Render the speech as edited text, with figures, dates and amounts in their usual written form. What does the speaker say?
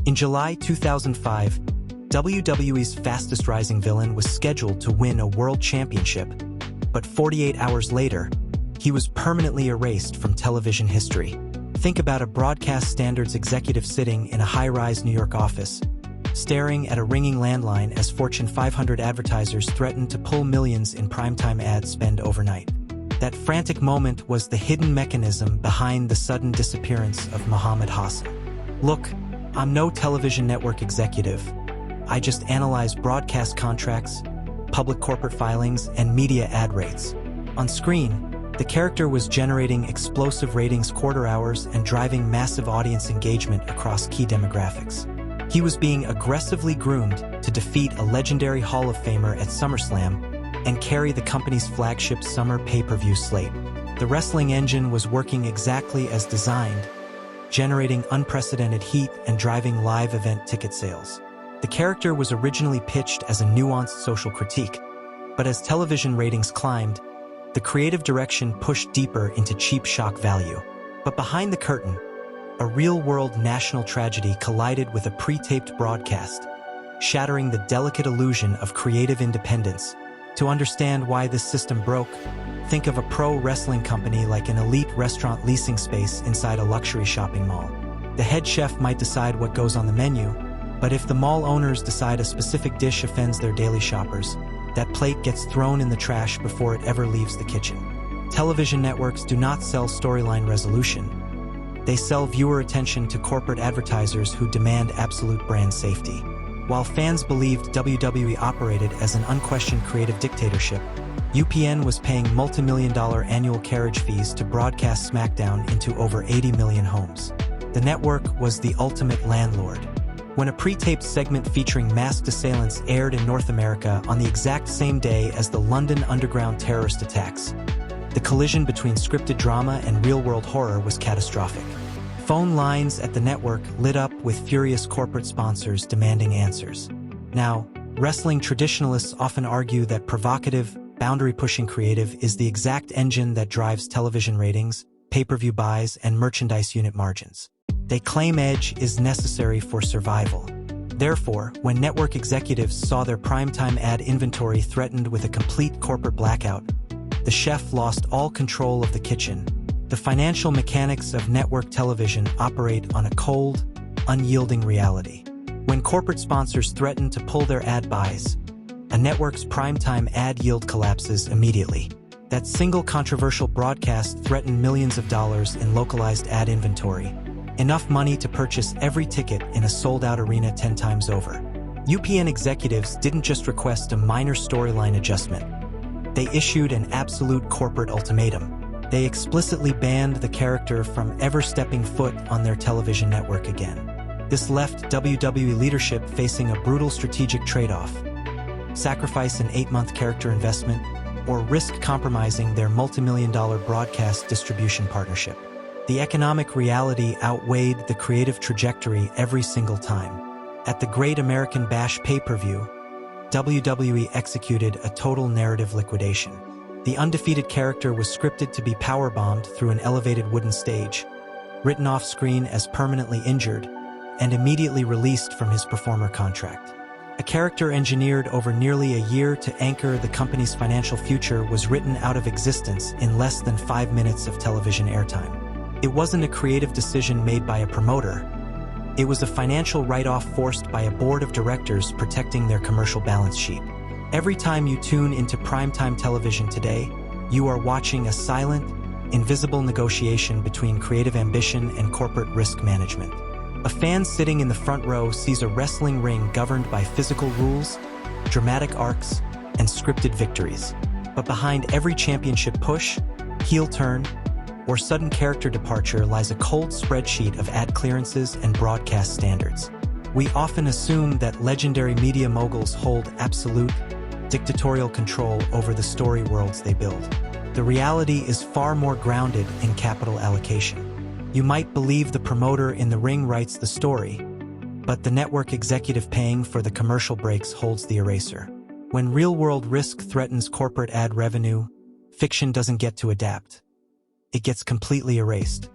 In July 2005, WWE's fastest-rising villain was scheduled to win a world championship, but 48 hours later, he was permanently erased from television history. Think about a broadcast standards executive sitting in a high-rise New York office, staring at a ringing landline as Fortune 500 advertisers threatened to pull millions in primetime ad spend overnight. That frantic moment was the hidden mechanism behind the sudden disappearance of Mohammed Hassan. Look, I'm no television network executive. I just analyze broadcast contracts, public corporate filings, and media ad rates. On screen, the character was generating explosive ratings quarter hours and driving massive audience engagement across key demographics. He was being aggressively groomed to defeat a legendary Hall of Famer at SummerSlam and carry the company's flagship summer pay-per-view slate. The wrestling engine was working exactly as designed, generating unprecedented heat and driving live event ticket sales. The character was originally pitched as a nuanced social critique, but as television ratings climbed, the creative direction pushed deeper into cheap shock value. But behind the curtain, a real-world national tragedy collided with a pre-taped broadcast, shattering the delicate illusion of creative independence. To understand why this system broke, think of a pro wrestling company like an elite restaurant leasing space inside a luxury shopping mall. The head chef might decide what goes on the menu, but if the mall owners decide a specific dish offends their daily shoppers, that plate gets thrown in the trash before it ever leaves the kitchen. Television networks do not sell storyline resolution. They sell viewer attention to corporate advertisers who demand absolute brand safety. While fans believed WWE operated as an unquestioned creative dictatorship, UPN was paying multi-million-dollar annual carriage fees to broadcast SmackDown into over 80 million homes. The network was the ultimate landlord. When a pre-taped segment featuring masked assailants aired in North America on the exact same day as the London Underground terrorist attacks, the collision between scripted drama and real-world horror was catastrophic. Phone lines at the network lit up with furious corporate sponsors demanding answers. Now, wrestling traditionalists often argue that provocative, boundary-pushing creative is the exact engine that drives television ratings, pay-per-view buys, and merchandise unit margins. They claim edge is necessary for survival. Therefore, when network executives saw their primetime ad inventory threatened with a complete corporate blackout, the chef lost all control of the kitchen. The financial mechanics of network television operate on a cold, unyielding reality. When corporate sponsors threaten to pull their ad buys, a network's primetime ad yield collapses immediately. That single controversial broadcast threatened millions of dollars in localized ad inventory, enough money to purchase every ticket in a sold-out arena 10 times over. UPN executives didn't just request a minor storyline adjustment. They issued an absolute corporate ultimatum. They explicitly banned the character from ever stepping foot on their television network again. This left WWE leadership facing a brutal strategic trade-off: sacrifice an 8-month character investment or risk compromising their multi-million-dollar broadcast distribution partnership. The economic reality outweighed the creative trajectory every single time. At the Great American Bash pay-per-view, WWE executed a total narrative liquidation. The undefeated character was scripted to be powerbombed through an elevated wooden stage, written off-screen as permanently injured, and immediately released from his performer contract. A character engineered over nearly a year to anchor the company's financial future was written out of existence in less than 5 minutes of television airtime. It wasn't a creative decision made by a promoter. It was a financial write-off forced by a board of directors protecting their commercial balance sheet. Every time you tune into primetime television today, you are watching a silent, invisible negotiation between creative ambition and corporate risk management. A fan sitting in the front row sees a wrestling ring governed by physical rules, dramatic arcs, and scripted victories. But behind every championship push, heel turn, or sudden character departure lies a cold spreadsheet of ad clearances and broadcast standards. We often assume that legendary media moguls hold absolute, dictatorial control over the story worlds they build. The reality is far more grounded in capital allocation. You might believe the promoter in the ring writes the story, but the network executive paying for the commercial breaks holds the eraser. When real-world risk threatens corporate ad revenue, fiction doesn't get to adapt. It gets completely erased.